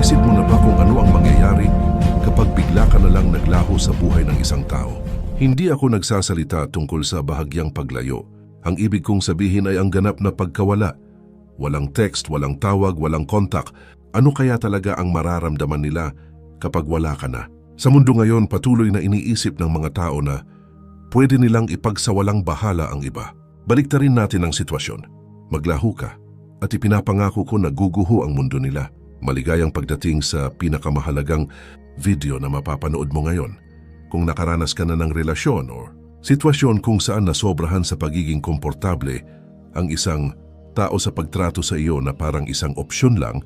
Naisip mo na ba kung ano ang mangyayari kapag bigla ka na lang naglaho sa buhay ng isang tao? Hindi ako nagsasalita tungkol sa bahagyang paglayo. Ang ibig kong sabihin ay ang ganap na pagkawala. Walang text, walang tawag, walang kontak. Ano kaya talaga ang mararamdaman nila kapag wala ka na? Sa mundo ngayon, patuloy na iniisip ng mga tao na pwede nilang ipagsawalang bahala ang iba. Baliktarin natin ang sitwasyon. Maglaho ka at ipinapangako ko na guguho ang mundo nila. Maligayang pagdating sa pinakamahalagang video na mapapanood mo ngayon. Kung nakaranas ka na ng relasyon o sitwasyon kung saan nasobrahan sa pagiging komportable ang isang tao sa pagtrato sa iyo na parang isang opsyon lang,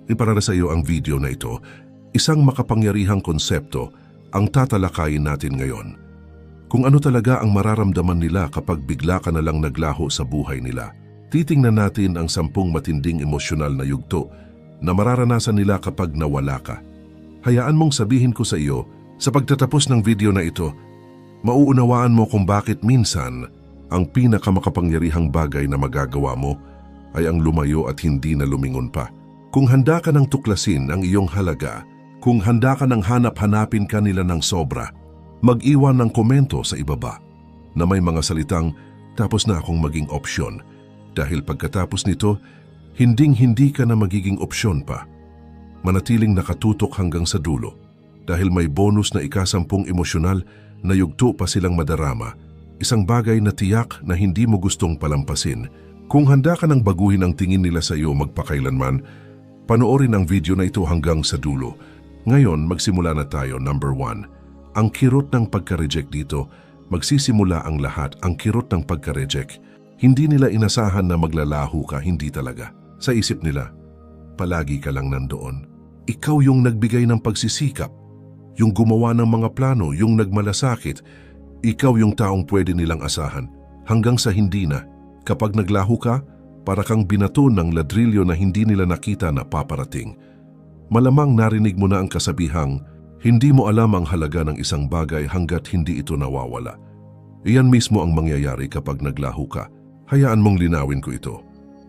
iparara sa iyo ang video na ito. Isang makapangyarihang konsepto ang tatalakayin natin ngayon. Kung ano talaga ang mararamdaman nila kapag bigla ka na lang naglaho sa buhay nila. Titingnan natin ang 10 matinding emosyonal na yugto na mararanasan nila kapag nawala ka. Hayaan mong sabihin ko sa iyo, sa pagtatapos ng video na ito, mauunawaan mo kung bakit minsan ang pinakamakapangyarihang bagay na magagawa mo ay ang lumayo at hindi na lumingon pa. Kung handa ka ng tuklasin ang iyong halaga, kung handa ka ng hanap-hanapin ka nila ng sobra, mag-iwan ng komento sa ibaba na may mga salitang tapos na akong maging opsyon. Dahil pagkatapos nito, hinding-hindi ka na magiging opsyon pa. Manatiling nakatutok hanggang sa dulo dahil may bonus na ikasampung emosyonal na yugto pa silang madarama, isang bagay na tiyak na hindi mo gustong palampasin. Kung handa ka nang baguhin ang tingin nila sa iyo magpakailanman, panoorin ang video na ito hanggang sa dulo. Ngayon, magsimula na tayo. Number 1. Ang kirot ng pagka-reject dito, magsisimula ang lahat, ang kirot ng pagka-reject. Hindi nila inasahan na maglalaho ka, hindi talaga. Sa isip nila, palagi ka lang nandoon. Ikaw yung nagbigay ng pagsisikap, yung gumawa ng mga plano, yung nagmalasakit. Ikaw yung taong pwede nilang asahan. Hanggang sa hindi na. Kapag naglaho ka, para kang binato ng ladrilyo na hindi nila nakita na paparating. Malamang narinig mo na ang kasabihang, hindi mo alam ang halaga ng isang bagay hanggat hindi ito nawawala. Iyan mismo ang mangyayari kapag naglaho ka. Hayaan mong linawin ko ito.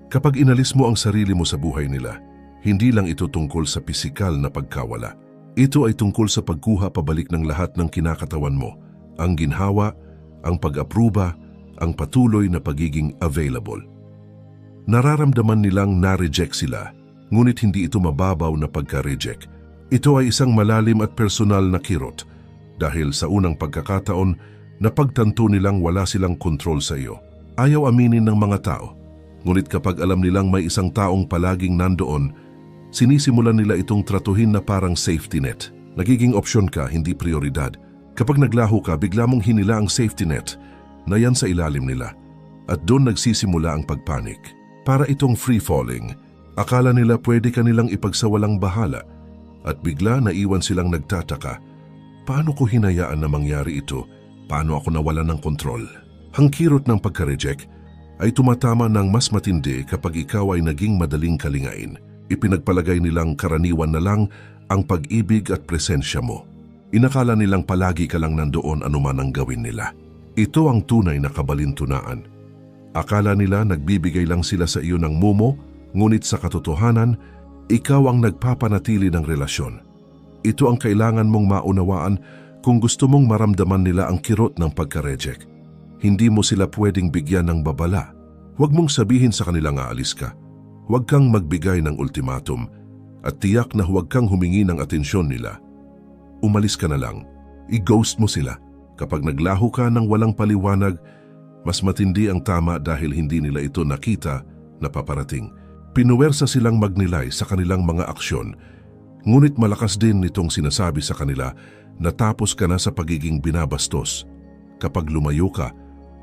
Kapag inalis mo ang sarili mo sa buhay nila, hindi lang ito tungkol sa pisikal na pagkawala. Ito ay tungkol sa pagkuha pabalik ng lahat ng kinakatawan mo, ang ginhawa, ang pag-apruba, ang patuloy na pagiging available. Nararamdaman nilang na-reject sila, ngunit hindi ito mababaw na pagka-reject. Ito ay isang malalim at personal na kirot dahil sa unang pagkakataon, napagtanto nilang wala silang kontrol sa iyo. Ayaw aminin ng mga tao. Ngunit kapag alam nilang may isang taong palaging nandoon, sinisimulan nila itong tratuhin na parang safety net. Nagiging opsyon ka, hindi prioridad. Kapag naglaho ka, bigla mong hinila ang safety net na yan sa ilalim nila. At doon nagsisimula ang pagpanik. Para itong free-falling, akala nila pwede ka nilang ipagsawalang bahala. At bigla naiwan silang nagtataka. Paano ko hinayaan na mangyari ito? Paano ako nawalan ng kontrol? Ang kirot ng pagka-reject ay tumatama ng mas matindi kapag ikaw ay naging madaling kalingain. Ipinagpalagay nilang karaniwan na lang ang pag-ibig at presensya mo. Inakala nilang palagi ka lang nandoon anuman ang gawin nila. Ito ang tunay na kabalintunaan. Akala nila nagbibigay lang sila sa iyo ng mumo, ngunit sa katotohanan, ikaw ang nagpapanatili ng relasyon. Ito ang kailangan mong maunawaan kung gusto mong maramdaman nila ang kirot ng pagka-reject. Hindi mo sila pwedeng bigyan ng babala. Huwag mong sabihin sa kanila nga alis ka. Huwag kang magbigay ng ultimatum at tiyak na huwag kang humingi ng atensyon nila. Umalis ka na lang. I-ghost mo sila. Kapag naglaho ka ng walang paliwanag, mas matindi ang tama dahil hindi nila ito nakita na paparating. Pinuwersa silang magnilay sa kanilang mga aksyon, ngunit malakas din nitong sinasabi sa kanila na tapos ka na sa pagiging binabastos. Kapag lumayo ka,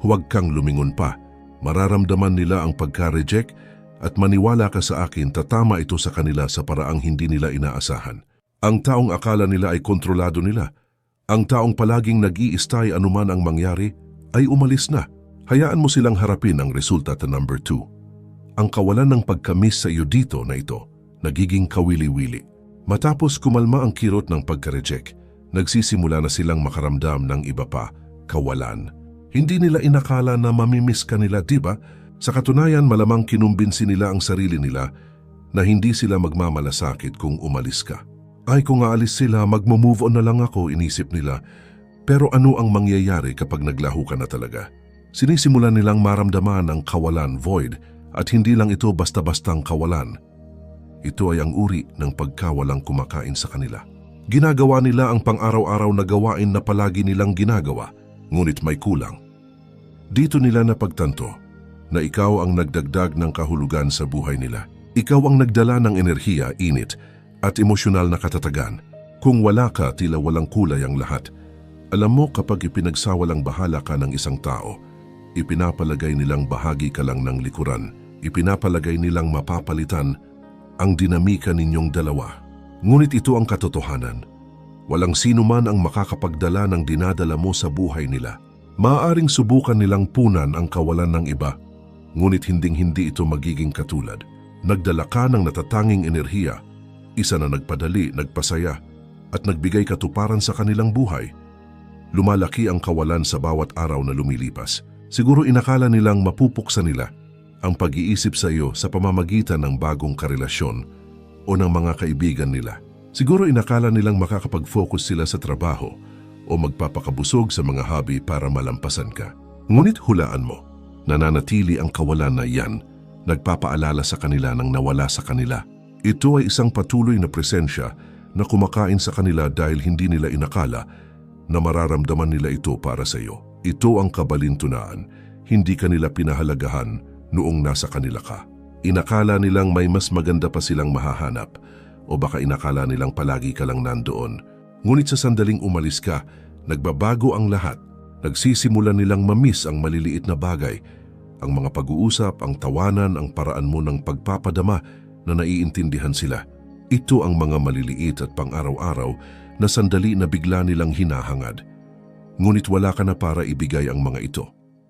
huwag kang lumingon pa. Mararamdaman nila ang pagka-reject at maniwala ka sa akin, tatama ito sa kanila sa paraang hindi nila inaasahan. Ang taong akala nila ay kontrolado nila, ang taong palaging nag-i-stay anuman ang mangyari, ay umalis na. Hayaan mo silang harapin ang resulta ta number 2. Ang kawalan ng pagka-miss sa iyo dito na ito, nagiging kawili-wili. Matapos kumalma ang kirot ng pagka-reject, nagsisimula na silang makaramdam ng iba pa, kawalan. Hindi nila inakala na mamimiss ka nila, diba? Sa katunayan, malamang kinumbinsi nila ang sarili nila na hindi sila magmamalasakit kung umalis ka. Ay kung aalis sila, magmo-move on na lang ako, inisip nila. Pero ano ang mangyayari kapag naglaho ka na talaga? Sinisimulan nilang maramdaman ang kawalan, void, at hindi lang ito basta-bastang kawalan. Ito ay ang uri ng pagkawalang kumakain sa kanila. Ginagawa nila ang pang-araw-araw na gawain na palagi nilang ginagawa, ngunit may kulang. Dito nila napagtanto na ikaw ang nagdagdag ng kahulugan sa buhay nila. Ikaw ang nagdala ng enerhiya, init, at emosyonal na katatagan. Kung wala ka, tila walang kulay ang lahat. Alam mo, kapag ipinagsawalang bahala ka ng isang tao, ipinapalagay nilang bahagi ka lang ng likuran. Ipinapalagay nilang mapapalitan ang dinamika ninyong dalawa. Ngunit ito ang katotohanan. Walang sino man ang makakapagdala ng dinadala mo sa buhay nila. Maaaring subukan nilang punan ang kawalan ng iba, ngunit hinding-hindi ito magiging katulad. Nagdala ka ng natatanging enerhiya, isa na nagpadali, nagpasaya, at nagbigay katuparan sa kanilang buhay. Lumalaki ang kawalan sa bawat araw na lumilipas. Siguro inakala nilang mapupuksa nila ang pag-iisip sa iyo sa pamamagitan ng bagong karelasyon o ng mga kaibigan nila. Siguro inakala nilang makakapag-focus sila sa trabaho o magpapakabusog sa mga hobby para malampasan ka. Ngunit hulaan mo, nananatili ang kawalan na yan, nagpapaalala sa kanila ng nawala sa kanila. Ito ay isang patuloy na presensya na kumakain sa kanila dahil hindi nila inakala na mararamdaman nila ito para sa iyo. Ito ang kabalintunaan, hindi kanila pinahalagahan noong nasa kanila ka. Inakala nilang may mas maganda pa silang mahahanap o baka inakala nilang palagi ka lang nandoon. Ngunit sa sandaling umalis ka, nagbabago ang lahat. Nagsisimula nilang mamiss ang maliliit na bagay, ang mga pag-uusap, ang tawanan, ang paraan mo ng pagpapadama na naiintindihan sila. Ito ang mga maliliit at pang-araw-araw na sandali na bigla nilang hinahangad. Ngunit wala ka na para ibigay ang mga ito.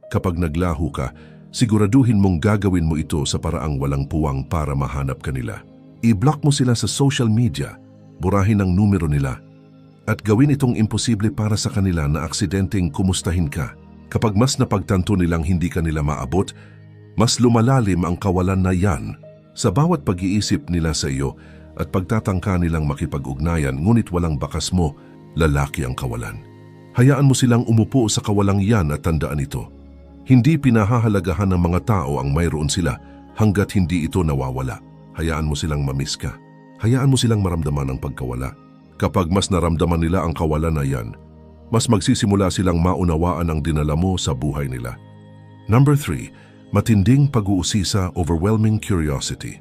Kapag naglaho ka, siguraduhin mong gagawin mo ito sa paraang walang puwang para mahanap ka nila. I-block mo sila sa social media, burahin ang numero nila, at gawin itong imposible para sa kanila na aksidenteng kumustahin ka. Kapag mas napagtanto nilang hindi ka nila maabot, mas lumalalim ang kawalan na yan. Sa bawat pag-iisip nila sa iyo at pagtatangka nilang makipag-ugnayan ngunit walang bakas mo, lalaki ang kawalan. Hayaan mo silang umupo sa kawalang yan at tandaan ito. Hindi pinahahalagahan ng mga tao ang mayroon sila hanggat hindi ito nawawala. Hayaan mo silang mamiss ka. Hayaan mo silang maramdaman ang pagkawala. Kapag mas naramdaman nila ang kawalan na yan, mas magsisimula silang maunawaan ang dinala mo sa buhay nila. Number 3, matinding pag-uusisa, overwhelming curiosity.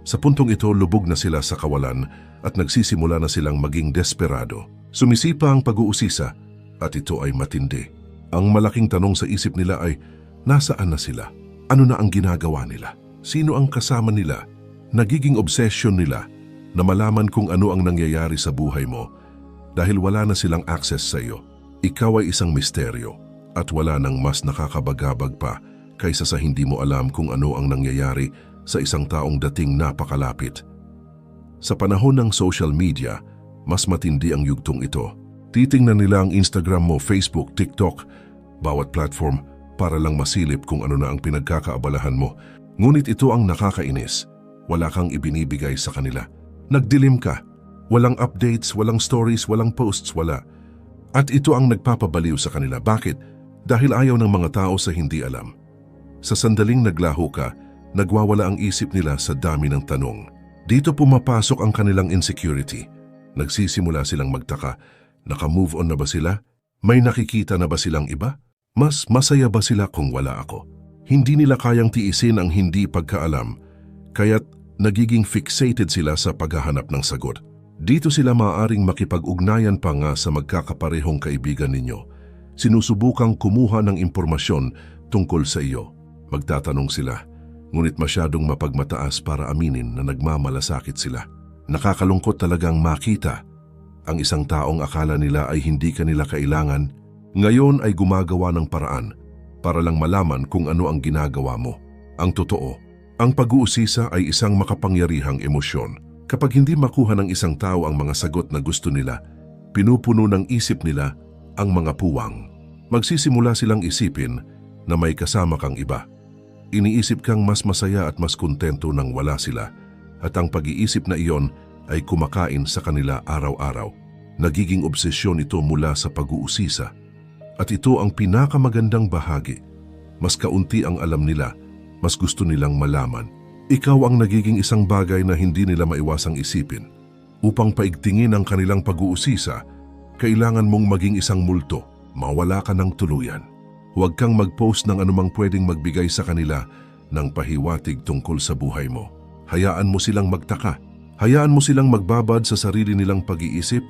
Sa puntong ito, lubog na sila sa kawalan at nagsisimula na silang maging desperado. Sumisipa ang pag-uusisa at ito ay matindi. Ang malaking tanong sa isip nila ay, nasaan na sila? Ano na ang ginagawa nila? Sino ang kasama nila? Nagiging obsession nila na malaman kung ano ang nangyayari sa buhay mo dahil wala na silang access sa iyo. Ikaw ay isang misteryo at wala nang mas nakakabagabag pa kaysa sa hindi mo alam kung ano ang nangyayari sa isang taong dating napakalapit. Sa panahon ng social media, mas matindi ang yugtong ito. Titingnan nila ang Instagram mo, Facebook, TikTok, bawat platform para lang masilip kung ano na ang pinagkakaabalahan mo. Ngunit ito ang nakakainis. Wala kang ibinibigay sa kanila. Nagdilim ka. Walang updates, walang stories, walang posts, wala. At ito ang nagpapabaliw sa kanila. Bakit? Dahil ayaw ng mga tao sa hindi alam. Sa sandaling naglaho ka, nagwawala ang isip nila sa dami ng tanong. Dito pumapasok ang kanilang insecurity. Nagsisimula silang magtaka. Naka-move on na ba sila? May nakikita na ba silang iba? Mas masaya ba sila kung wala ako? Hindi nila kayang tiisin ang hindi pagkaalam, kaya't nagiging fixated sila sa paghahanap ng sagot. Dito sila maaaring makipag-ugnayan pa nga sa magkakaparehong kaibigan ninyo. Sinusubukang kumuha ng impormasyon tungkol sa iyo. Magtatanong sila, ngunit masyadong mapagmataas para aminin na nagmamalasakit sila. Nakakalungkot talagang makita ang isang taong akala nila ay hindi ka nila kailangan, ngayon ay gumagawa ng paraan para lang malaman kung ano ang ginagawa mo. Ang totoo, ang pag-uusisa ay isang makapangyarihang emosyon. Kapag hindi makuha ng isang tao ang mga sagot na gusto nila, pinupuno ng isip nila ang mga puwang. Magsisimula silang isipin na may kasama kang iba. Iniisip kang mas masaya at mas kontento nang wala sila, at ang pag-iisip na iyon ay kumakain sa kanila araw-araw. Nagiging obsesyon ito mula sa pag-uusisa. At ito ang pinakamagandang bahagi. Mas kaunti ang alam nila, mas gusto nilang malaman. Ikaw ang nagiging isang bagay na hindi nila maiwasang isipin. Upang paigtingin ang kanilang pag-uusisa, kailangan mong maging isang multo, mawala ka ng tuluyan. Huwag kang mag-post ng anumang pwedeng magbigay sa kanila ng pahiwatig tungkol sa buhay mo. Hayaan mo silang magtaka. Hayaan mo silang magbabad sa sarili nilang pag-iisip.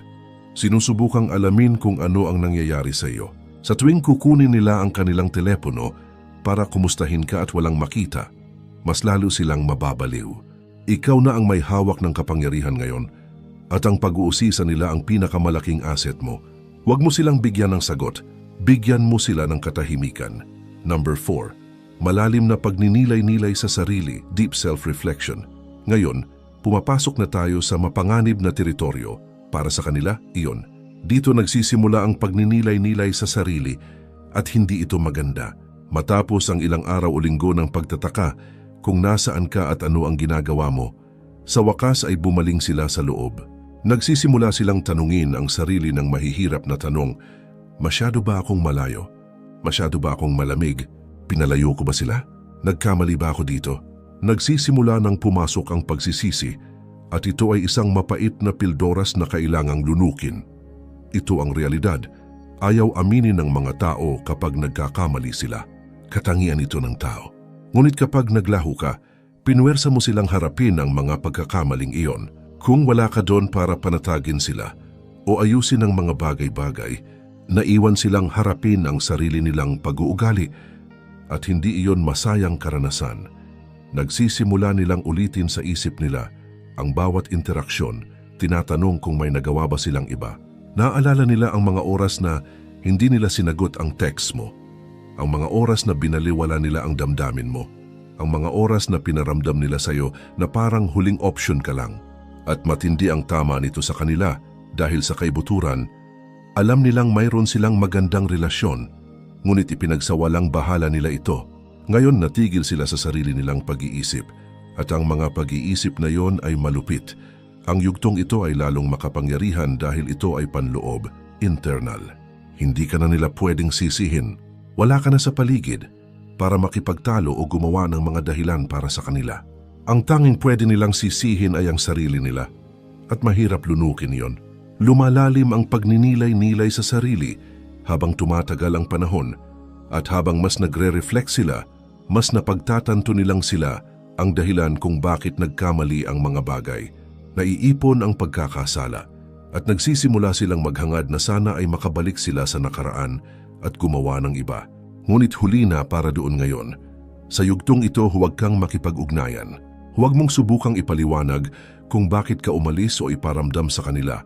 Sinusubukang alamin kung ano ang nangyayari sa iyo. Sa tuwing kukunin nila ang kanilang telepono para kumustahin ka at walang makita, mas lalo silang mababaliw. Ikaw na ang may hawak ng kapangyarihan ngayon at ang pag-uusisa nila ang pinakamalaking asset mo. Huwag mo silang bigyan ng sagot. Bigyan mo sila ng katahimikan. Number 4. Malalim na pagninilay-nilay sa sarili, deep self-reflection. Ngayon, pumapasok na tayo sa mapanganib na teritoryo. Para sa kanila, iyon. Dito nagsisimula ang pagninilay-nilay sa sarili at hindi ito maganda. Matapos ang ilang araw o linggo ng pagtataka kung nasaan ka at ano ang ginagawa mo, sa wakas ay bumaling sila sa loob. Nagsisimula silang tanungin ang sarili ng mahihirap na tanong, masyado ba akong malayo? Masyado ba akong malamig? Pinalayo ko ba sila? Nagkamali ba ako dito? Nagsisimula ng pumasok ang pagsisisi at ito ay isang mapait na pildoras na kailangang lunukin. Ito ang realidad. Ayaw aminin ng mga tao kapag nagkakamali sila. Katangian ito ng tao. Ngunit kapag naglaho ka, pinuwersa mo silang harapin ang mga pagkakamaling iyon. Kung wala ka doon para panatagin sila o ayusin ang mga bagay-bagay, naiwan silang harapin ang sarili nilang pag-uugali at hindi iyon masayang karanasan. Nagsisimula nilang ulitin sa isip nila ang bawat interaksyon, tinatanong kung may nagawa ba silang iba. Naaalala nila ang mga oras na hindi nila sinagot ang text mo, ang mga oras na binaliwala nila ang damdamin mo, ang mga oras na pinaramdam nila sa iyo na parang huling option ka lang. At matindi ang tama nito sa kanila dahil sa kaibuturan, alam nilang mayroon silang magandang relasyon, ngunit ipinagsawalang bahala nila ito. Ngayon natigil sila sa sarili nilang pag-iisip at ang mga pag-iisip na yon ay malupit. Ang yugtong ito ay lalong makapangyarihan dahil ito ay panloob, internal. Hindi ka na nila pwedeng sisihin. Wala ka na sa paligid para makipagtalo o gumawa ng mga dahilan para sa kanila. Ang tanging pwede nilang sisihin ay ang sarili nila at mahirap lunukin yon. Lumalalim ang pagninilay-nilay sa sarili habang tumatagal ang panahon at habang mas nagre-reflect sila, mas napagtatanto nilang sila ang dahilan kung bakit nagkamali ang mga bagay. Naiipon ang pagkakasala at nagsisimula silang maghangad na sana ay makabalik sila sa nakaraan at gumawa ng iba. Ngunit huli na para doon ngayon. Sa yugtong ito huwag kang makipag-ugnayan. Huwag mong subukang ipaliwanag kung bakit ka umalis o iparamdam sa kanila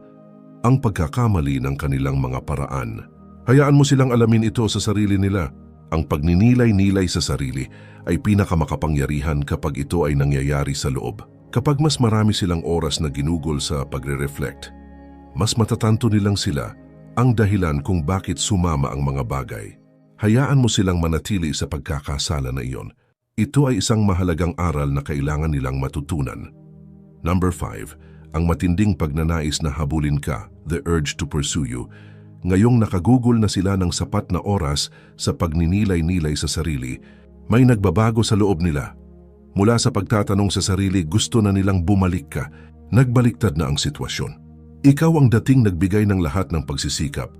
ang pagkakamali ng kanilang mga paraan. Hayaan mo silang alamin ito sa sarili nila. Ang pagninilay-nilay sa sarili ay pinakamakapangyarihan kapag ito ay nangyayari sa loob. Kapag mas marami silang oras na ginugol sa pagre-reflect, mas matatanto nilang sila ang dahilan kung bakit sumama ang mga bagay. Hayaan mo silang manatili sa pagkakasala na iyon. Ito ay isang mahalagang aral na kailangan nilang matutunan. Number 5, ang matinding pagnanais na habulin ka, the urge to pursue you. Ngayong nakagugol na sila ng sapat na oras sa pagninilay-nilay sa sarili, may nagbabago sa loob nila. Mula sa pagtatanong sa sarili, gusto na nilang bumalik ka. Nagbaliktad na ang sitwasyon. Ikaw ang dating nagbigay ng lahat ng pagsisikap,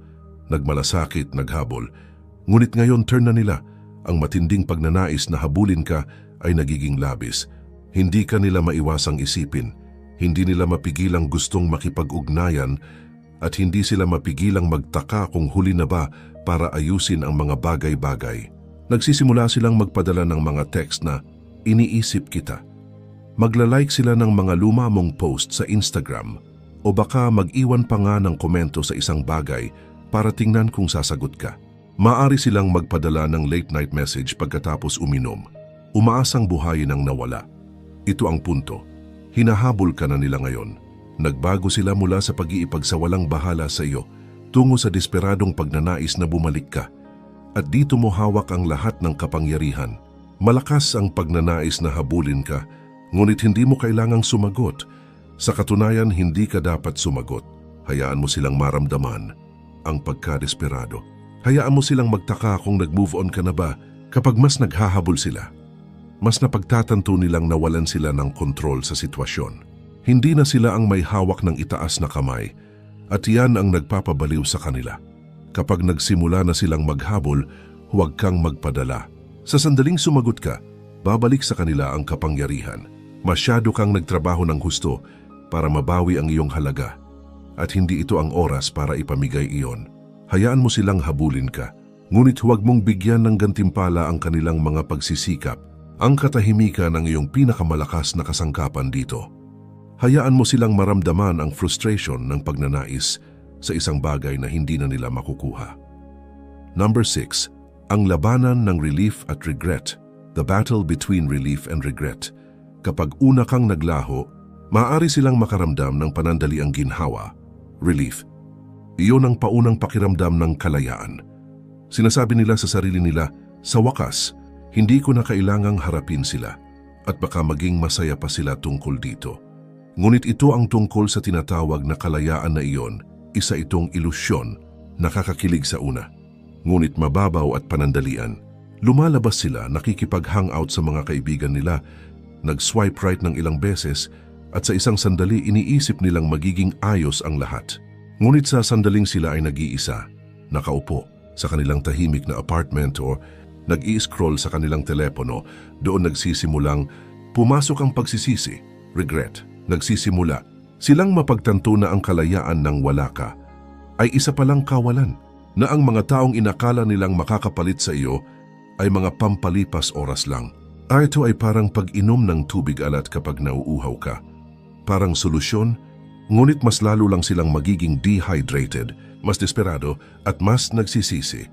nagmalasakit, naghabol. Ngunit ngayon turn na nila. Ang matinding pagnanais na habulin ka ay nagiging labis. Hindi ka nila maiwasang isipin. Hindi nila mapigilang gustong makipag-ugnayan at hindi sila mapigilang magtaka kung huli na ba para ayusin ang mga bagay-bagay. Nagsisimula silang magpadala ng mga text na, iniisip kita. Magla-like sila ng mga luma mong post sa Instagram o baka mag-iwan pa nga ng komento sa isang bagay para tingnan kung sasagot ka. Maaari silang magpadala ng late-night message pagkatapos uminom. Umaasang buhayin ang nawala. Ito ang punto. Hinahabol ka na nila ngayon. Nagbago sila mula sa pag-iipagsawalang bahala sa iyo tungo sa desperadong pagnanais na bumalik ka. At dito mo hawak ang lahat ng kapangyarihan. Malakas ang pagnanais na habulin ka, Ngunit hindi mo kailangang sumagot. Sa katunayan, hindi ka dapat sumagot. Hayaan mo silang maramdaman ang pagkadesperado. Hayaan mo silang magtaka kung nag-move on ka na ba kapag mas naghahabol sila. Mas napagtatanto nilang nawalan sila ng kontrol sa sitwasyon. Hindi na sila ang may hawak ng itaas na kamay at yan ang nagpapabaliw sa kanila. Kapag nagsimula na silang maghabol, huwag kang magpadala. Sa sandaling sumagot ka, babalik sa kanila ang kapangyarihan. Masyado kang nagtrabaho ng husto para mabawi ang iyong halaga at hindi ito ang oras para ipamigay iyon. Hayaan mo silang habulin ka, ngunit huwag mong bigyan ng gantimpala ang kanilang mga pagsisikap. Ang katahimikan ng iyong pinakamalakas na kasangkapan dito. Hayaan mo silang maramdaman ang frustration ng pagnanais sa isang bagay na hindi na nila makukuha. Number 6. Ang labanan ng relief at regret. The battle between relief and regret. Kapag una kang naglaho, maaari silang makaramdam ng panandaliang ginhawa, relief. Iyon ang paunang pakiramdam ng kalayaan. Sinasabi nila sa sarili nila, sa wakas, hindi ko na kailangang harapin sila at baka maging masaya pa sila tungkol dito. Ngunit ito ang tungkol sa tinatawag na kalayaan na iyon, isa itong ilusyon, nakakakilig sa una. Ngunit mababaw at panandalian, lumalabas sila nakikipag-hangout sa mga kaibigan nila, nag-swipe right ng ilang beses at sa isang sandali iniisip nilang magiging ayos ang lahat. Ngunit sa sandaling sila ay nag-iisa, nakaupo sa kanilang tahimik na apartment o nag-i-scroll sa kanilang telepono, doon nagsisimulang pumasok ang pagsisisi, regret. Nagsisimula silang mapagtanto na ang kalayaan ng wala ka ay isa palang kawalan, na ang mga taong inakala nilang makakapalit sa iyo ay mga pampalipas oras lang. Ito ay parang pag-inom ng tubig alat kapag nauuhaw ka. Parang solusyon, ngunit mas lalo lang silang magiging dehydrated, mas desperado at mas nagsisisi.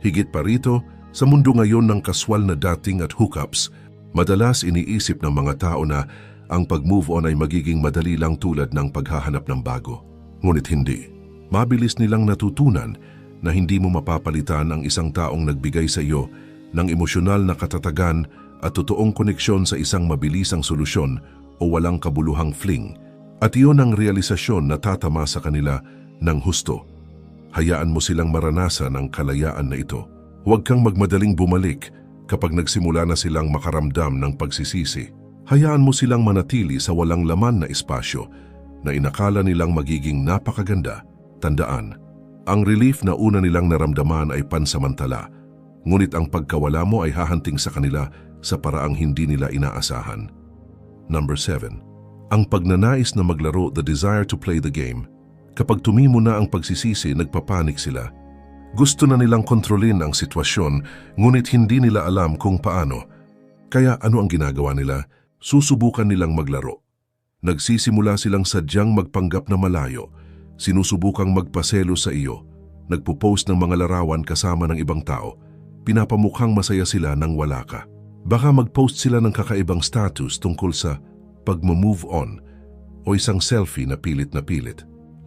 Higit pa rito, sa mundo ngayon ng kaswal na dating at hookups, madalas iniisip ng mga tao na ang pag-move on ay magiging madali lang tulad ng paghahanap ng bago. Ngunit hindi. Mabilis nilang natutunan na hindi mo mapapalitan ang isang taong nagbigay sa iyo ng emosyonal na katatagan at totoong koneksyon sa isang mabilisang solusyon o walang kabuluhang fling. At iyon ang realisasyon na tatama sa kanila ng husto. Hayaan mo silang maranasan ang kalayaan na ito. Huwag kang magmadaling bumalik kapag nagsimula na silang makaramdam ng pagsisisi. Hayaan mo silang manatili sa walang laman na espasyo na inakala nilang magiging napakaganda. Tandaan, ang relief na una nilang naramdaman ay pansamantala, ngunit ang pagkawala mo ay hahanting sa kanila sa paraang hindi nila inaasahan. Number 7. Ang pagnanais na maglaro, the desire to play the game. Kapag tumimo na ang pagsisisi, nagpapanik sila. Gusto na nilang kontrolin ang sitwasyon, ngunit hindi nila alam kung paano. Kaya ano ang ginagawa nila? Susubukan nilang maglaro. Nagsisimula silang sadyang magpanggap na malayo. Sinusubukang magpaselo sa iyo. Nagpo-post ng mga larawan kasama ng ibang tao. Pinapamukhang masaya sila nang wala ka. Baka mag-post sila ng kakaibang status tungkol sa pag-move on o isang selfie na pilit.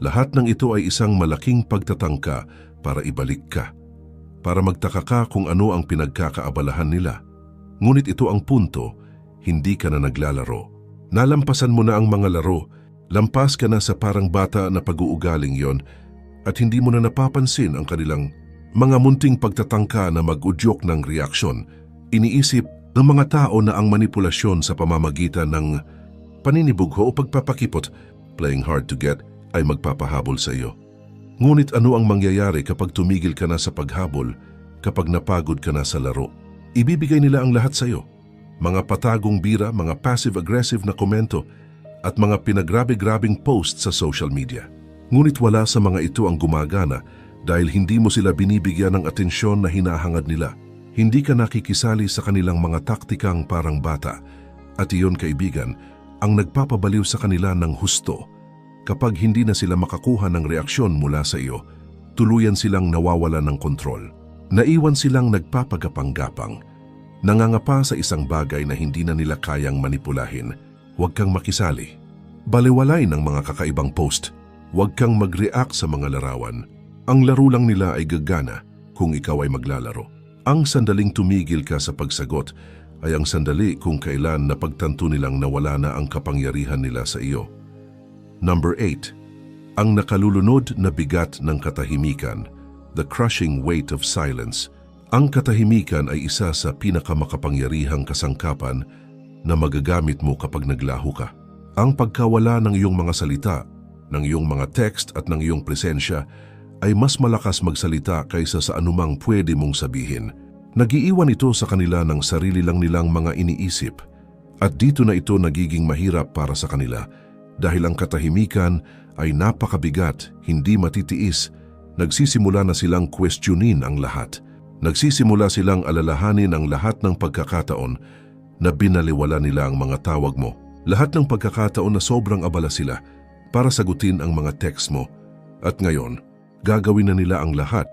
Lahat ng ito ay isang malaking pagtatangka para ibalik ka. Para magtaka ka kung ano ang pinagkakaabalahan nila. Ngunit ito ang punto, hindi ka na naglalaro. Nalampasan mo na ang mga laro, lampas ka na sa parang bata na pag-uugaling yon at hindi mo na napapansin ang kanilang mga munting pagtatangka na mag-udyok ng reaksyon. Iniisip ng mga tao na ang manipulasyon sa pamamagitan ng paninibugho o pagpapakipot, playing hard to get, ay magpapahabol sa iyo. Ngunit ano ang mangyayari kapag tumigil ka na sa paghabol, kapag napagod ka na sa laro? Ibibigay nila ang lahat sa iyo. Mga patagong bira, mga passive-aggressive na komento, at mga pinagrabe-grabing posts sa social media. Ngunit wala sa mga ito ang gumagana dahil hindi mo sila binibigyan ng atensyon na hinahangad nila. Hindi ka nakikisali sa kanilang mga taktikang parang bata. At iyon, kaibigan, ang nagpapabaliw sa kanila ng husto. Kapag hindi na sila makakuha ng reaksyon mula sa iyo, tuluyan silang nawawala ng kontrol. Naiwan silang nagpapagapang-gapang. Nangangapa sa isang bagay na hindi na nila kayang manipulahin. Huwag kang makisali. Baliwalay ng mga kakaibang post. Huwag kang mag-react sa mga larawan. Ang laro lang nila ay gagana kung ikaw ay maglalaro. Ang sandaling tumigil ka sa pagsagot ay ang sandali kung kailan napagtanto nilang nawala na ang kapangyarihan nila sa iyo. Number 8. Ang nakalulunod na bigat ng katahimikan, the crushing weight of silence. Ang katahimikan ay isa sa pinakamakapangyarihang kasangkapan na magagamit mo kapag naglaho ka. Ang pagkawala ng iyong mga salita, ng iyong mga text at ng iyong presensya ay mas malakas magsalita kaysa sa anumang pwede mong sabihin. Nagiiwan ito sa kanila ng sarili lang nilang mga iniisip at dito na ito nagiging mahirap para sa kanila dahil ang katahimikan ay napakabigat, hindi matitiis. Nagsisimula na silang questionin ang lahat. Nagsisimula silang alalahanin ang lahat ng pagkakataon na binaliwala nila ang mga tawag mo. Lahat ng pagkakataon na sobrang abala sila para sagutin ang mga text mo. At ngayon, gagawin na nila ang lahat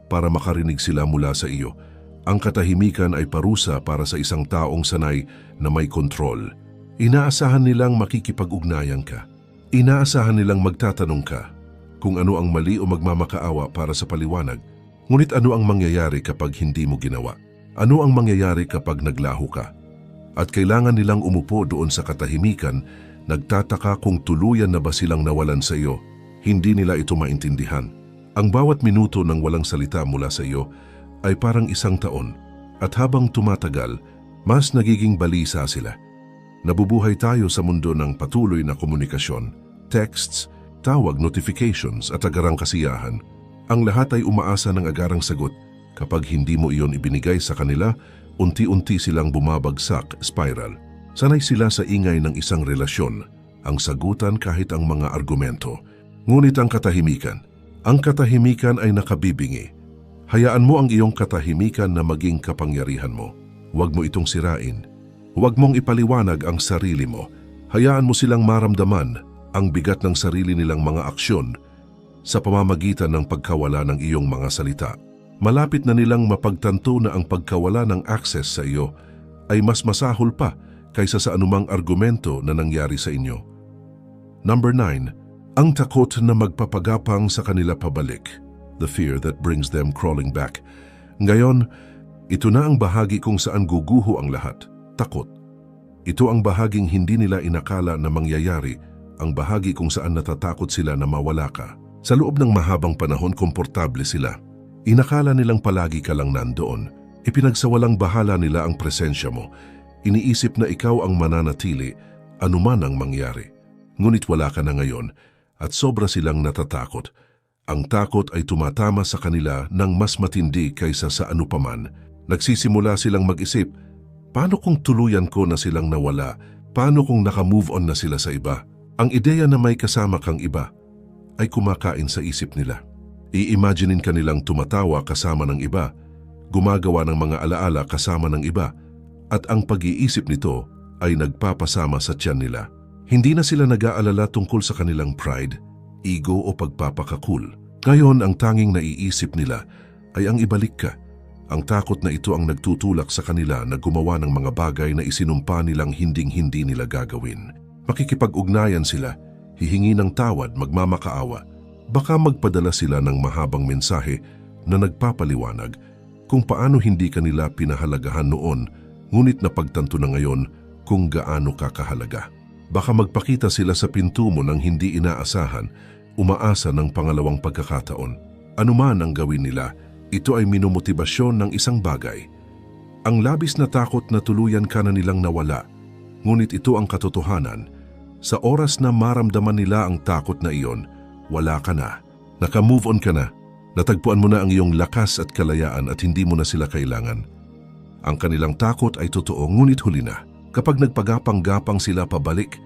para makarinig sila mula sa iyo. Ang katahimikan ay parusa para sa isang taong sanay na may kontrol. Inaasahan nilang makikipag-ugnayan ka. Inaasahan nilang magtatanong ka kung ano ang mali o magmamakaawa para sa paliwanag. Ngunit ano ang mangyayari kapag hindi mo ginawa? Ano ang mangyayari kapag naglaho ka? At kailangan nilang umupo doon sa katahimikan, nagtataka kung tuluyan na ba silang nawalan sa iyo. Hindi nila ito maintindihan. Ang bawat minuto ng walang salita mula sa iyo ay parang isang taon at habang tumatagal, mas nagiging balisa sila. Nabubuhay tayo sa mundo ng patuloy na komunikasyon, texts, tawag, notifications at agarang kasiyahan. Ang lahat ay umaasa ng agarang sagot. Kapag hindi mo iyon ibinigay sa kanila, unti-unti silang bumabagsak, spiral. Sanay sila sa ingay ng isang relasyon, ang sagutan kahit ang mga argumento. Ngunit ang katahimikan ay nakabibingi. Hayaan mo ang iyong katahimikan na maging kapangyarihan mo. Huwag mo itong sirain. Huwag mong ipaliwanag ang sarili mo. Hayaan mo silang maramdaman ang bigat ng sarili nilang mga aksyon sa pamamagitan ng pagkawala ng iyong mga salita. Malapit na nilang mapagtanto na ang pagkawala ng access sa iyo ay mas masahol pa kaysa sa anumang argumento na nangyari sa inyo. Number 9. Ang takot na magpapagapang sa kanila pabalik. The fear that brings them crawling back. Ngayon, ito na ang bahagi kung saan guguho ang lahat. Takot. Ito ang bahaging hindi nila inakala na mangyayari, ang bahagi kung saan natatakot sila na mawala ka. Sa loob ng mahabang panahon, komportable sila. Inakala nilang palagi ka lang nandoon. Ipinagsawalang bahala nila ang presensya mo. Iniisip na ikaw ang mananatili, anuman ang mangyari. Ngunit wala ka na ngayon at sobra silang natatakot. Ang takot ay tumatama sa kanila ng mas matindi kaysa sa anupaman. Nagsisimula silang mag-isip, paano kung tuluyan ko na silang nawala? Paano kung naka-move on na sila sa iba? Ang ideya na may kasama kang iba ay kumakain sa isip nila. I-imaginein ka nilang tumatawa kasama ng iba, gumagawa ng mga alaala kasama ng iba, at ang pag-iisip nito ay nagpapasama sa tiyan nila. Hindi na sila nag-aalala tungkol sa kanilang pride, ego o pagpapakakul. Ngayon, ang tanging naiisip nila ay ang ibalik ka. Ang takot na ito ang nagtutulak sa kanila na gumawa ng mga bagay na isinumpa nilang hinding-hindi nila gagawin. Makikipag-ugnayan sila, hihingi ng tawad, magmamakaawa. Baka magpadala sila ng mahabang mensahe na nagpapaliwanag kung paano hindi kanila pinahalagahan noon, ngunit napagtanto na ngayon kung gaano ka kahalaga. Baka magpakita sila sa pinto mo ng hindi inaasahan, umaasa ng pangalawang pagkakataon. Anuman ang gawin nila, ito ay minumotibasyon ng isang bagay. Ang labis na takot na tuluyan ka na nilang nawala, ngunit ito ang katotohanan. Sa oras na maramdaman nila ang takot na iyon, wala ka na. Naka-move on ka na. Natagpuan mo na ang iyong lakas at kalayaan at hindi mo na sila kailangan. Ang kanilang takot ay totoo, ngunit huli na. Kapag nagpagapang-gapang sila pabalik,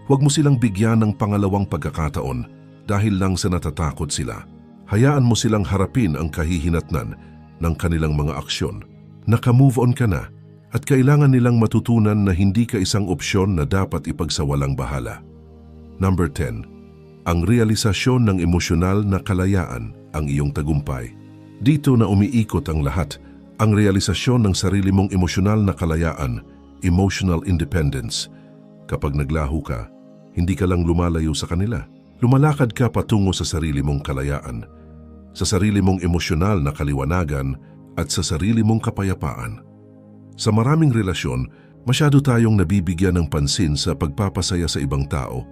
huwag mo silang bigyan ng pangalawang pagkakataon dahil lang sa natatakot sila. Hayaan mo silang harapin ang kahihinatnan ng kanilang mga aksyon. Naka-move on ka na at kailangan nilang matutunan na hindi ka isang opsyon na dapat ipagsawalang bahala. Number 10. Ang realisasyon ng emosyonal na kalayaan ang iyong tagumpay. Dito na umiikot ang lahat, ang realisasyon ng sarili mong emosyonal na kalayaan, emotional independence. Kapag naglaho ka, hindi ka lang lumalayo sa kanila. Lumalakad ka patungo sa sarili mong kalayaan, sa sarili mong emosyonal na kaliwanagan at sa sarili mong kapayapaan. Sa maraming relasyon, masyado tayong nabibigyan ng pansin sa pagpapasaya sa ibang tao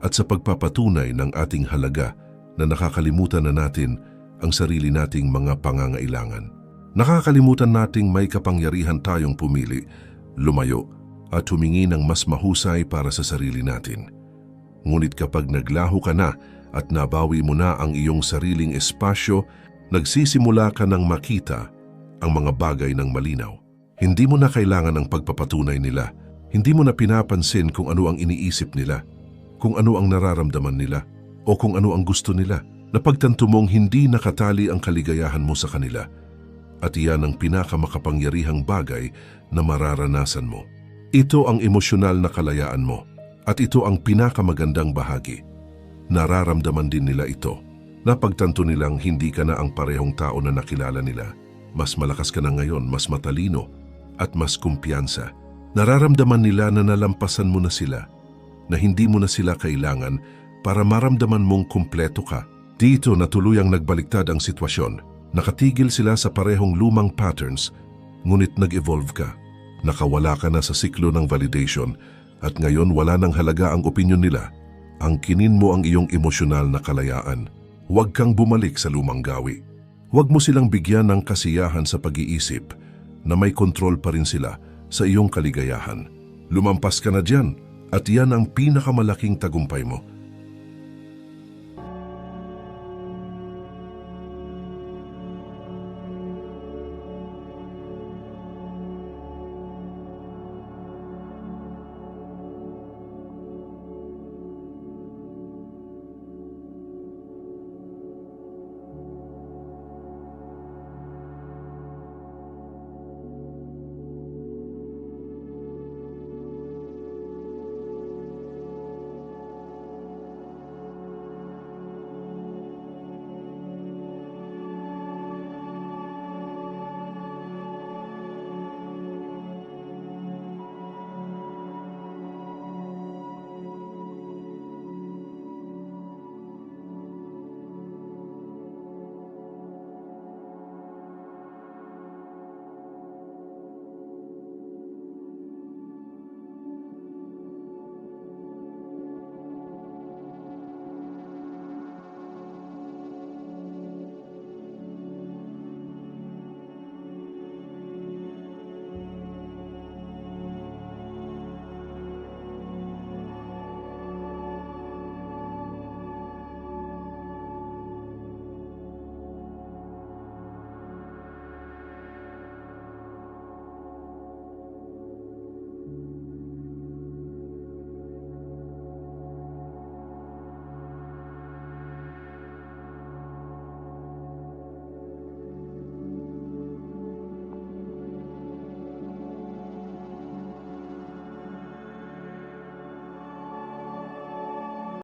at sa pagpapatunay ng ating halaga na nakakalimutan na natin ang sarili nating mga pangangailangan. Nakakalimutan nating may kapangyarihan tayong pumili, lumayo at humingi ng mas mahusay para sa sarili natin. Ngunit kapag naglaho ka na at nabawi mo na ang iyong sariling espasyo, nagsisimula ka ng makita ang mga bagay ng malinaw. Hindi mo na kailangan ang pagpapatunay nila. Hindi mo na pinapansin kung ano ang iniisip nila, kung ano ang nararamdaman nila, o kung ano ang gusto nila. Napagtanto mong hindi nakatali ang kaligayahan mo sa kanila. At iyan ang pinakamakapangyarihang bagay na mararanasan mo. Ito ang emosyonal na kalayaan mo. At ito ang pinakamagandang bahagi. Nararamdaman din nila ito. Napagtanto nilang hindi ka na ang parehong tao na nakilala nila. Mas malakas ka na ngayon, mas matalino, at mas kumpiyansa. Nararamdaman nila na nalampasan mo na sila, na hindi mo na sila kailangan para maramdaman mong kumpleto ka. Dito na tuluyang nagbaliktad ang sitwasyon. Nakatigil sila sa parehong lumang patterns, ngunit nag-evolve ka. Nakawala ka na sa siklo ng validation at ngayon wala nang halaga ang opinyon nila. Angkinin mo ang iyong emosyonal na kalayaan. Huwag kang bumalik sa lumang gawi. Huwag mo silang bigyan ng kasiyahan sa pag-iisip na may kontrol pa rin sila sa iyong kaligayahan. Lumampas ka na dyan at yan ang pinakamalaking tagumpay mo.